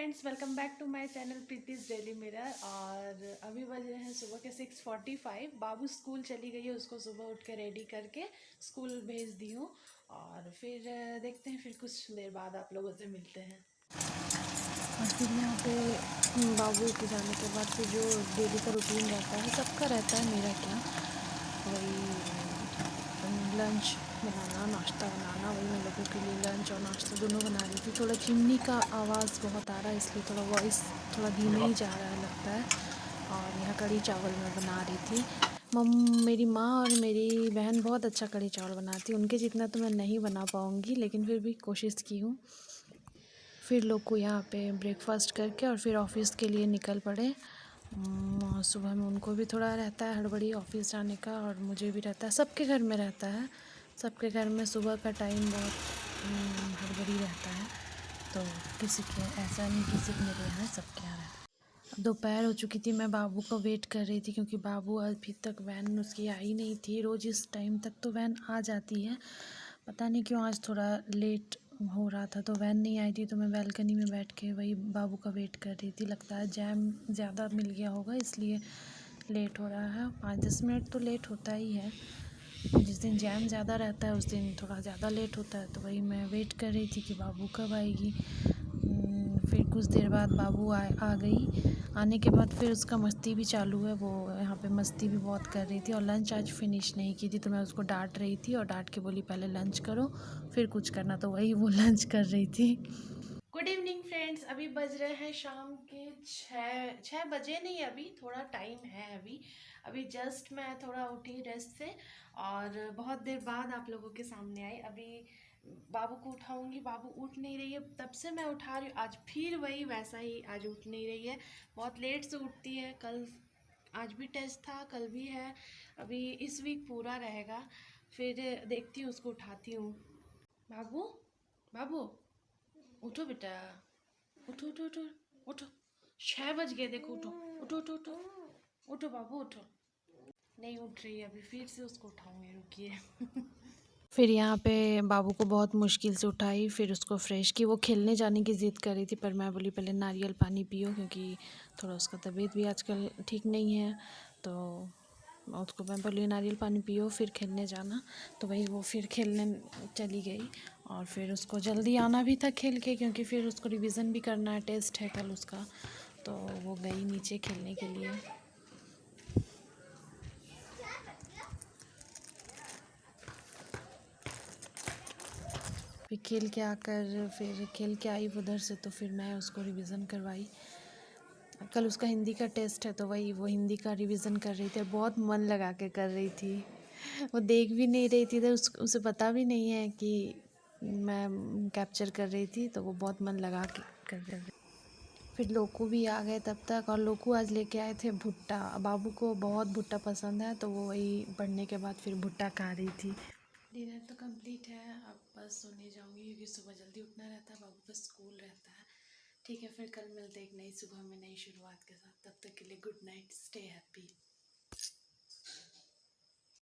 Friends, welcome back to my channel Preeti's Daily Mirror. और अभी बज रहे हैं सुबह के 6:45। बाबू स्कूल चली गई है, उसको सुबह उठ के रेडी करके स्कूल भेज दी हूँ। और फिर देखते हैं, फिर कुछ देर बाद आप लोगों से मिलते हैं। और फिर यहाँ पे बाबू के जाने के बाद फिर जो डेली का रूटीन रहता है, सबका रहता है, मेरा क्या, वही लंच बनाना, नाश्ता बनाना। वही मैं लोगों के लिए लंच और नाश्ता दोनों बना रही थी। थोड़ा चिमनी का आवाज़ बहुत आ रहा है, इसलिए थोड़ा वॉइस थोड़ा धीमे ही जा रहा है लगता है। और यहाँ कढ़ी चावल मैं बना रही थी। मेरी माँ और मेरी बहन बहुत अच्छा कढ़ी चावल बनाती है। उनके जितना तो मैं नहीं बना पाऊँगी, लेकिन फिर भी कोशिश की हूँ। फिर लोग को यहाँ पे ब्रेकफास्ट करके और फिर ऑफिस के लिए निकल पड़े। सुबह में उनको भी थोड़ा रहता है हड़बड़ी ऑफिस जाने का, और मुझे भी रहता है, सबके घर में रहता है। सबके घर में सुबह का टाइम बहुत हड़बड़ी रहता है, तो किसी के ऐसा नहीं, किसी के मेरे यहाँ सबके यहाँ रहता है। दोपहर हो चुकी थी, मैं बाबू को वेट कर रही थी, क्योंकि बाबू अभी तक वैन उसकी आई नहीं थी। रोज़ इस टाइम तक तो वैन आ जाती है, पता नहीं क्यों आज थोड़ा लेट हो रहा था, तो वैन नहीं आई थी। तो मैं बालकनी में बैठ के वही बाबू का वेट कर रही थी। लगता है जैम ज़्यादा मिल गया होगा, इसलिए लेट हो रहा है। 5-10 मिनट तो लेट होता ही है। जिस दिन जैम ज़्यादा रहता है उस दिन थोड़ा ज़्यादा लेट होता है। तो वही मैं वेट कर रही थी कि बाबू कब आएगी। फिर कुछ देर बाद बाबू आ गई। आने के बाद फिर उसका मस्ती भी चालू है। वो यहाँ पे मस्ती भी बहुत कर रही थी, और लंच आज फिनिश नहीं की थी, तो मैं उसको डांट रही थी और डांट के बोली पहले लंच करो फिर कुछ करना। तो वही वो लंच कर रही थी। गुड इवनिंग फ्रेंड्स, अभी बज रहे हैं शाम के 6 बजे नहीं, अभी थोड़ा टाइम है। अभी जस्ट मैं थोड़ा उठी रेस्ट से, और बहुत देर बाद आप लोगों के सामने आई। अभी बाबू को उठाऊंगी, बाबू उठ नहीं रही है, तब से मैं उठा रही हूँ। आज फिर वही वैसा ही, आज उठ नहीं रही है, बहुत लेट से उठती है। कल आज भी टेस्ट था, कल भी है, अभी इस वीक पूरा रहेगा। फिर देखती हूँ, उसको उठाती हूँ। बाबू, बाबू उठो बेटा, उठो उठो उठो उठो। 6 बज गए, देखो, उठो उठो उठो उठो उठो बाबू उठो। नहीं उठ रही है, अभी फिर से उसको उठाऊंगी, रुकिए। फिर यहाँ पे बाबू को बहुत मुश्किल से उठाई, फिर उसको फ्रेश की। वो खेलने जाने की ज़िद कर रही थी, पर मैं बोली पहले नारियल पानी पियो, क्योंकि थोड़ा उसका तबीयत भी आजकल ठीक नहीं है। तो उसको मैं बोली नारियल पानी पियो फिर खेलने जाना। तो वही वो फिर खेलने चली गई। और फिर उसको जल्दी आना भी था खेल के, क्योंकि फिर उसको रिवीज़न भी करना है, टेस्ट है कल उसका। तो वो गई नीचे खेलने के लिए। फिर खेल के आकर, फिर खेल के आई उधर से, तो फिर मैं उसको रिवीज़न करवाई। कल उसका हिंदी का टेस्ट है, तो वही वो हिंदी का रिवीज़न कर रही थी, और बहुत मन लगा के कर रही थी। वो देख भी नहीं रही थी, तो उसे पता भी नहीं है कि मैं कैप्चर कर रही थी, तो वो बहुत मन लगा के कर रही थी। फिर लोकू भी आ गए तब तक, और लोकू आज लेके आए थे भुट्टा। बाबू को बहुत भुट्टा पसंद है, तो वो वही पढ़ने के बाद फिर भुट्टा खा रही थी। डिनर तो कंप्लीट है, अब बस सोने जाऊंगी, क्योंकि सुबह जल्दी उठना रहता है, बाबू का स्कूल रहता है। ठीक है, फिर कल मिलते हैं एक नई सुबह में नई शुरुआत के साथ। तब तक के लिए गुड नाइट, स्टे हैप्पी।